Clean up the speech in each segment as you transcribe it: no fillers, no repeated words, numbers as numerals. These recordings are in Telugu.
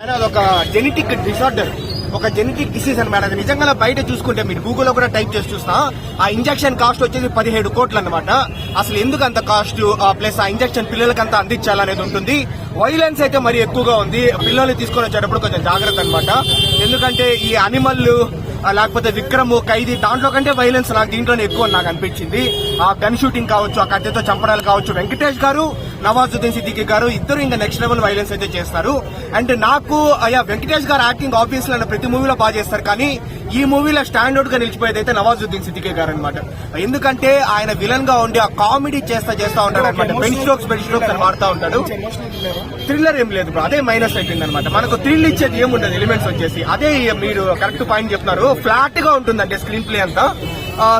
అదొక జెనెటిక్ డిసార్డర్, ఒక జెనెటిక్ డిసీజ్ అనమాట. అది నిజంగా బయట చూసుకుంటే మీరు గూగుల్లో కూడా టైప్ చేసి చూస్తా, ఆ ఇంజెక్షన్ కాస్ట్ వచ్చేసి 17 కోట్లు అనమాట. అసలు ఎందుకు అంత కాస్ట్, ప్లస్ ఆ ఇంజెక్షన్ పిల్లలకి అంతా అందించాలనేది ఉంటుంది. వైలెన్స్ అయితే మరి ఎక్కువగా ఉంది. పిల్లల్ని తీసుకొని వచ్చేటప్పుడు కొంచెం జాగ్రత్త అనమాట. ఎందుకంటే ఈ అనిమల్ లేకపోతే విక్రమ్, ఖైదీ దాంట్లో కంటే వైలెన్స్ నాకు దీంట్లోనే ఎక్కువ నాకు అనిపించింది. ఆ గన్ షూటింగ్ కావచ్చు, ఆ కత్తితో చంపడాలు కావచ్చు. వెంకటేష్ గారు, నవాజుద్దీన్ సిద్దికీ గారు ఇద్దరు ఇంకా నెక్స్ట్ లెవెల్ వైలెన్స్ అయితే చేస్తారు. అండ్ నాకు వెంకటేష్ గారు యాక్టింగ్ ఆబ్వియస్లీ ప్రతి మూవీలో బాగా చేస్తారు, కానీ ఈ మూవీలో స్టాండర్డ్ గా నిలిచిపోయేది అయితే నవాజుద్దీన్ సిద్దికీ గారు అనమాట. ఎందుకంటే ఆయన విలన్ గా ఉండి ఆ కామెడీ చేస్తా ఉంటాడు అనమాట. బెంచ్ స్ట్రోక్స్ అని వాడుతూ ఉంటాడు. థ్రిల్లర్ ఏం లేదు బ్రో, అదే మైనస్ అయిపోయింది అనమాట. మనకు థ్రిల్ ఇచ్చేది ఏముండదు ఎలిమెంట్స్ వచ్చేసి. అదే మీరు కరెక్ట్ పాయింట్ చెప్తున్నారు, ఫ్లాట్ గా ఉంటుంది అంటే స్క్రీన్ ప్లే అంతా.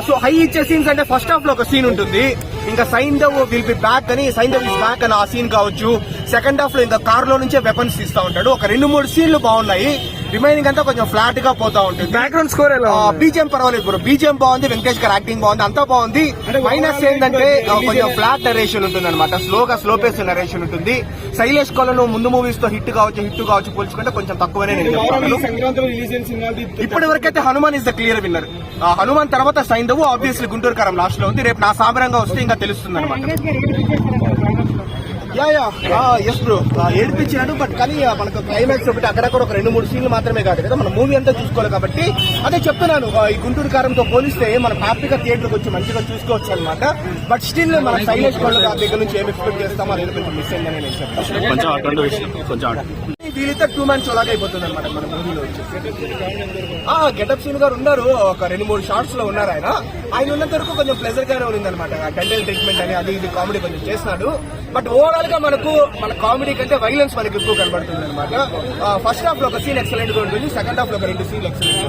సో హై ఇచ్చే సీన్స్ అంటే ఫస్ట్ హాఫ్ లో ఒక సీన్ ఉంటుంది, ఇంకా సైంధవ్ విల్ బి బ్యాక్ అని, సైంధవ్ ఇస్ బ్యాక్ అని ఆ సీన్ కావచ్చు. సెకండ్ హాఫ్ లో ఇంకా కార్ లో నుంచే వెపన్స్ తీస్తా ఉంటాడు. ఒక 2-3 సీన్లు బాగున్నాయి, రిమైనింగ్ అంతా కొంచెం ఫ్లాట్ గా పోతా ఉంటుంది. బ్యాక్గ్రౌండ్ స్కోర్ బీజిఎం పర్వాలేదు బ్రో, బీజిఎం బాగుంది, వెంకటేష్ గారు యాక్టింగ్ బాగుంది, అంతా బాగుంది. మైనస్ ఏంటంటే కొంచెం ఫ్లాట్ నరేషన్ ఉంటుంది అనమాట, స్లో పేస్ నరేషన్ ఉంటుంది. శైలేష్ కొలను ముందు మూవీస్ తో హిట్ కావచ్చు పోల్చుకుంటే కొంచెం తక్కువనే నేను చెప్తాను. ఇప్పటి వరకైతే Hanuman is the clear winner. Hanuman తర్వాత సైంధవ్, ఆబ్వియస్లీ గుంటూరు కారం లాస్ట్ లో ఉంది. రేపు నా సామరంగా వస్తే ఇంకా తెలుస్తుంది అనమాట. Yes bro, ఏడిపించినాడు. బట్ కానీ మనకు క్లైమాక్స్ ఒకటి అక్కడక్కడ ఒక 2-3 సీన్లు మాత్రమే కాదు కదా, మన మూవీ అంతా చూసుకోవాలి. కాబట్టి అదే చెప్తున్నాను, ఈ గుంటూరు కారంతో పోలిస్తే మనం హ్యాపీగా థియేటర్కి వచ్చి మంచిగా చూసుకోవచ్చు అనమాట. బట్ స్టిల్ మన శైలేష్ కొల్ల దగ్గర నుంచి ఏం ఎక్స్పెక్ట్ చేస్తామో అనేది కొంచెం మిస్ అయిందని నేను చెప్తాను. వీళ్ళిద్దరు 2 మ్యాన్ షో లాగా అయిపోతుంది అనమాట మన మూవీలో వచ్చి. గెటప్ సీన్ గారు ఉన్నారు, ఒక 2-3 షార్ట్స్ లో ఉన్నారు. ఆయన ఉన్నంత వరకు కొంచెం ప్లెజర్ గానే ఉంది అనమాట. డెంటల్ ట్రీట్మెంట్ అని అది ఇది కామెడీ కొంచెం చేస్తున్నాడు. బట్ ఓవరాల్ గా మన కామెడీ కంటే వైలెన్స్ మనకి ఎక్కువ కనబడుతుంది అనమాట. ఫస్ట్ హాఫ్ లో ఒక సీన్ ఎక్సలెంట్ గా ఉంటుంది, సెకండ్ హాఫ్ లో ఒక 2 సీన్లు ఎక్సలెంట్.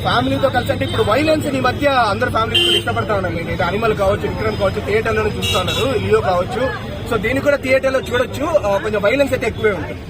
ఫ్యామిలీతో కలిసి అంటే ఇప్పుడు వైలెన్స్ ఈ మధ్య అందరు ఫ్యామిలీస్ ఇష్టపడతా ఉన్నారు. ఇది అనిమల్ కావచ్చు, విక్రమ్ కావచ్చు, థియేటర్ లోనే చూస్తా ఉన్నారు, లియో కావచ్చు. సో దీన్ని కూడా థియేటర్ లో చూడొచ్చు. కొంచెం వైలెన్స్ అయితే ఎక్కువే ఉంటుంది.